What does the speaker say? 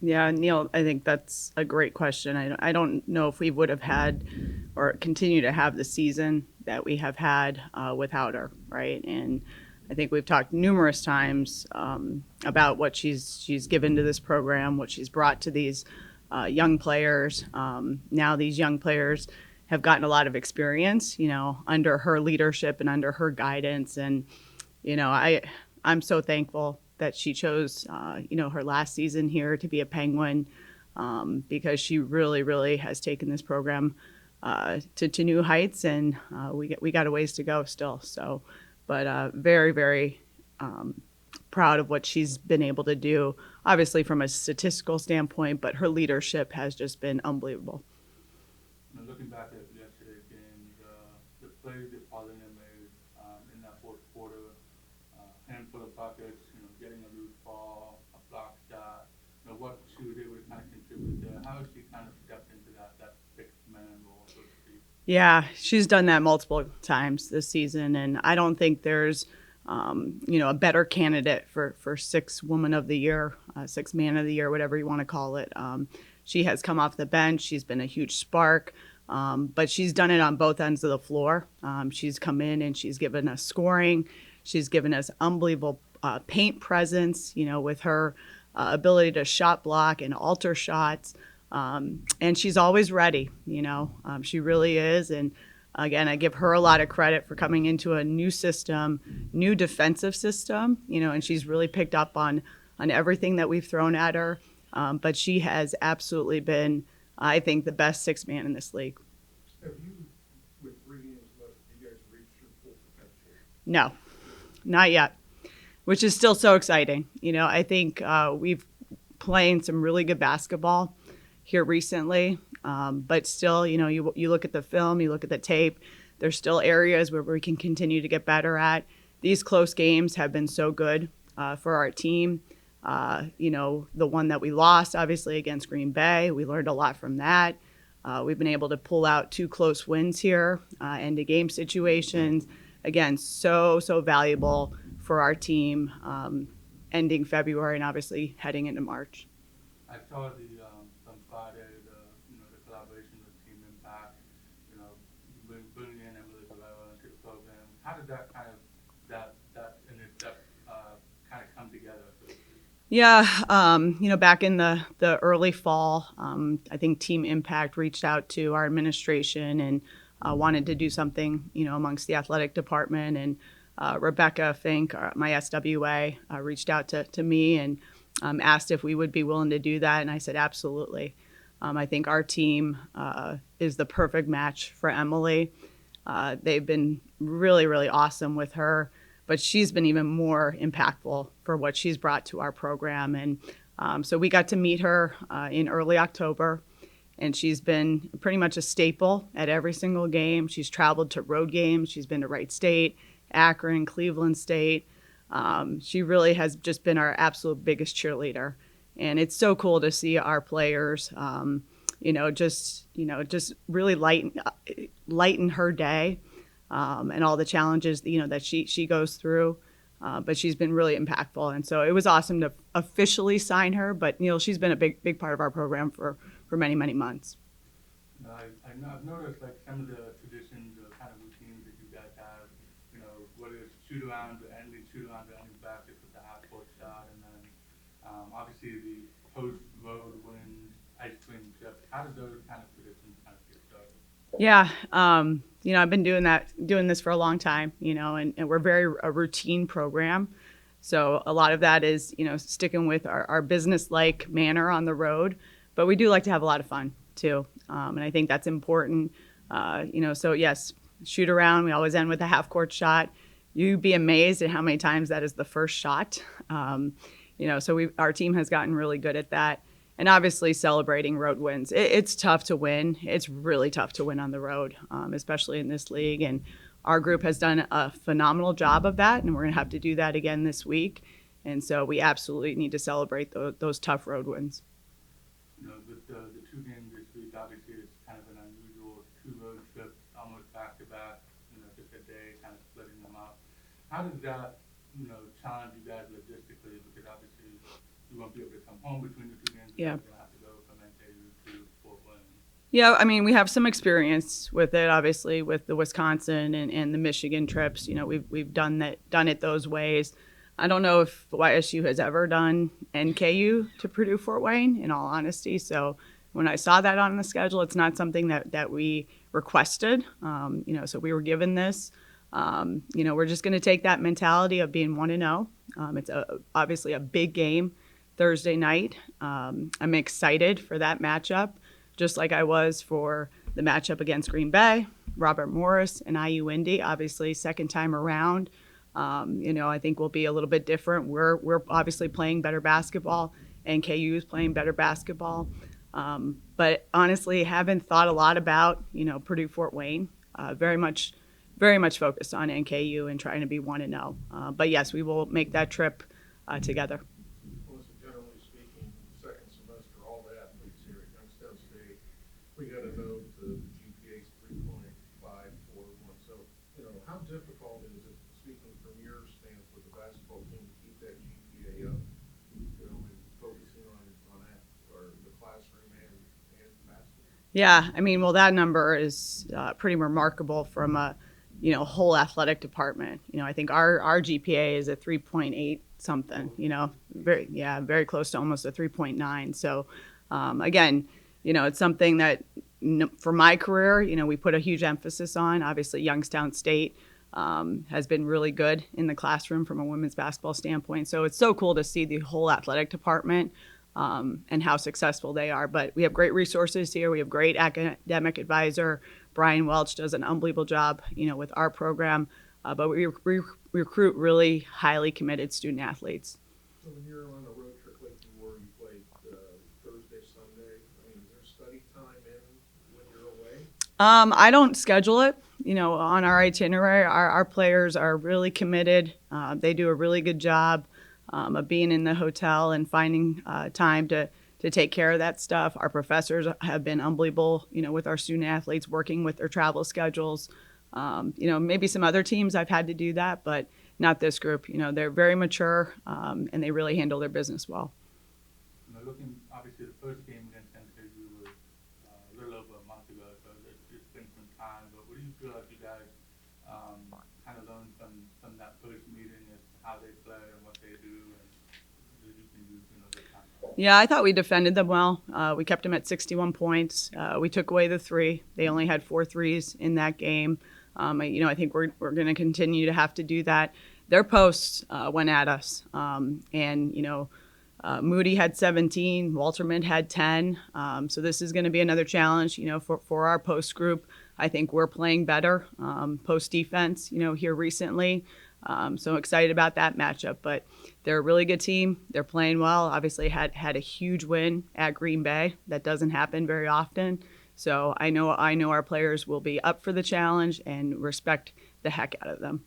Yeah, Neil, I think that's a great question. I don't know if we would have had or continue to have the season that we have had without her, right? And I think we've talked numerous times about what she's given to this program, what she's brought to these young players. Now these young players have gotten a lot of experience, under her leadership and under her guidance. And I'm so thankful that she chose, her last season here to be a Penguin, because she really, really has taken this program to new heights, and we got a ways to go still. So, but very, very proud of what she's been able to do. Obviously, from a statistical standpoint, but her leadership has just been unbelievable. Looking back at yesterday's game, the plays that Paulina made in that fourth quarter, handful of buckets, getting a loose ball, a block shot, what she was able to kind of contribute there. How has she kind of stepped into that sixth man role, so to speak? Yeah, she's done that multiple times this season, and I don't think there's, a better candidate for six woman of the year, six man of the year, whatever you want to call it. She has come off the bench. She's been a huge spark, but she's done it on both ends of the floor. She's come in and she's given us scoring. She's given us unbelievable paint presence, with her ability to shot block and alter shots. And she's always ready, she really is. And again, I give her a lot of credit for coming into a new system, new defensive system, and she's really picked up on everything that we've thrown at her. But she has absolutely been, I think, the best six man in this league. Have you, with 3 games left, have you guys reached your full potential? No, not yet, which is still so exciting. I think we've playing some really good basketball here recently, but still, you look at the film, you look at the tape, there's still areas where we can continue to get better at. These close games have been so good for our team. The one that we lost, obviously, against Green Bay, we learned a lot from that. We've been able to pull out 2 close wins here, end of game situations. Again, so valuable for our team, ending February and obviously heading into March. I saw on Friday the collaboration with Team Impact, bringing in Emily Guerrero into the program. How did that kind of kind of come together? Yeah, back in the early fall, I think Team Impact reached out to our administration and wanted to do something, amongst the athletic department. And Rebecca Fink, my SWA, reached out to me and asked if we would be willing to do that. And I said, absolutely. I think our team is the perfect match for Emily. They've been really, really awesome with her, but she's been even more impactful for what she's brought to our program. And so we got to meet her in early October, and she's been pretty much a staple at every single game. She's traveled to road games. She's been to Wright State, Akron, Cleveland State. She really has just been our absolute biggest cheerleader. And it's so cool to see our players, just really lighten her day, and all the challenges, that she goes through. But she's been really impactful. And so it was awesome to officially sign her. But, she's been a big part of our program for many, many months. I've noticed like some of the traditions or kind of routines that you guys have, whether it's shoot around or ending practice with the half court shot, and then obviously the post road wins, ice cream trip. How did those kind of traditions kind of get started? Yeah, I've been doing this for a long time, and we're very a routine program. So a lot of that is, sticking with our business-like manner on the road, but we do like to have a lot of fun too. And I think that's important. So yes, shoot around. We always end with a half court shot. You'd be amazed at how many times that is the first shot. So our team has gotten really good at that. And obviously celebrating road wins. It's tough to win. It's really tough to win on the road, especially in this league. And our group has done a phenomenal job of that, and we're going to have to do that again this week. And so we absolutely need to celebrate those tough road wins. With the 2 games this week, obviously it's kind of an unusual 2 road trips, almost back to back, just a day, kind of splitting them up. How does that, challenge you guys logistically? Because obviously you won't be able to come home between the 2 games. Yeah. You're gonna have to go from NKU to Fort Wayne. Yeah, I mean, we have some experience with it, obviously, with the Wisconsin and the Michigan trips. You know, we've done it those ways. I don't know if YSU has ever done NKU to Purdue Fort Wayne, in all honesty. So when I saw that on the schedule, it's not something that we requested. You know, so we were given this. You know, we're just going to take that mentality of being 1-0. It's obviously a big game Thursday night. I'm excited for that matchup, just like I was for the matchup against Green Bay, Robert Morris, and IU Indy. Obviously, second time around. You know, I think we'll be a little bit different. We're obviously playing better basketball, and KU is playing better basketball. But honestly, haven't thought a lot about, you know, Purdue Fort Wayne. Very much focused on NKU and trying to be 1-0. But yes, we will make that trip together. Melissa, generally speaking, second semester, all the athletes here at Youngstown State, we got to know the GPA is 3.541. So, you know, how difficult is it, speaking from your stance with the basketball team, to keep that GPA up, you know, and focusing on that, or the classroom and basketball? Yeah, I mean, well, that number is pretty remarkable from a, you know, whole athletic department. You know, I think our GPA is a 3.8 something. You know, very close to almost a 3.9. So, again, you know, it's something that for my career, you know, we put a huge emphasis on. Obviously, Youngstown State has been really good in the classroom from a women's basketball standpoint. So it's so cool to see the whole athletic department and how successful they are. But we have great resources here. We have great academic advisor. Brian Welch does an unbelievable job, you know, with our program. But we recruit really highly committed student athletes. So when you're on a road trip like you were, you played Thursday, Sunday. I mean, is there study time in when you're away? I don't schedule it. You know, on our itinerary, our players are really committed. They do a really good job of being in the hotel and finding time to take care of that stuff. Our professors have been unbelievable, you know, with our student athletes, working with their travel schedules. You know, maybe some other teams I've had to do that, but not this group. You know, they're very mature and they really handle their business well. You know, looking, obviously, the first game against NKU was a little over a month ago, so it's been some time. But what do you feel like you guys kind of learned from that first meeting as to how they play and what they do, and that you can use, you know, this time? Yeah, I thought we defended them well. We kept them at 61 points. We took away the three. They only had 4 threes in that game. You know, I think we're going to continue to have to do that. Their posts went at us, and you know, Moody had 17, Walterman had 10. So this is going to be another challenge, you know, for our post group. I think we're playing better post defense, you know, here recently. So excited about that matchup. But they're a really good team. They're playing well. Obviously had a huge win at Green Bay. That doesn't happen very often. So I know our players will be up for the challenge and respect the heck out of them.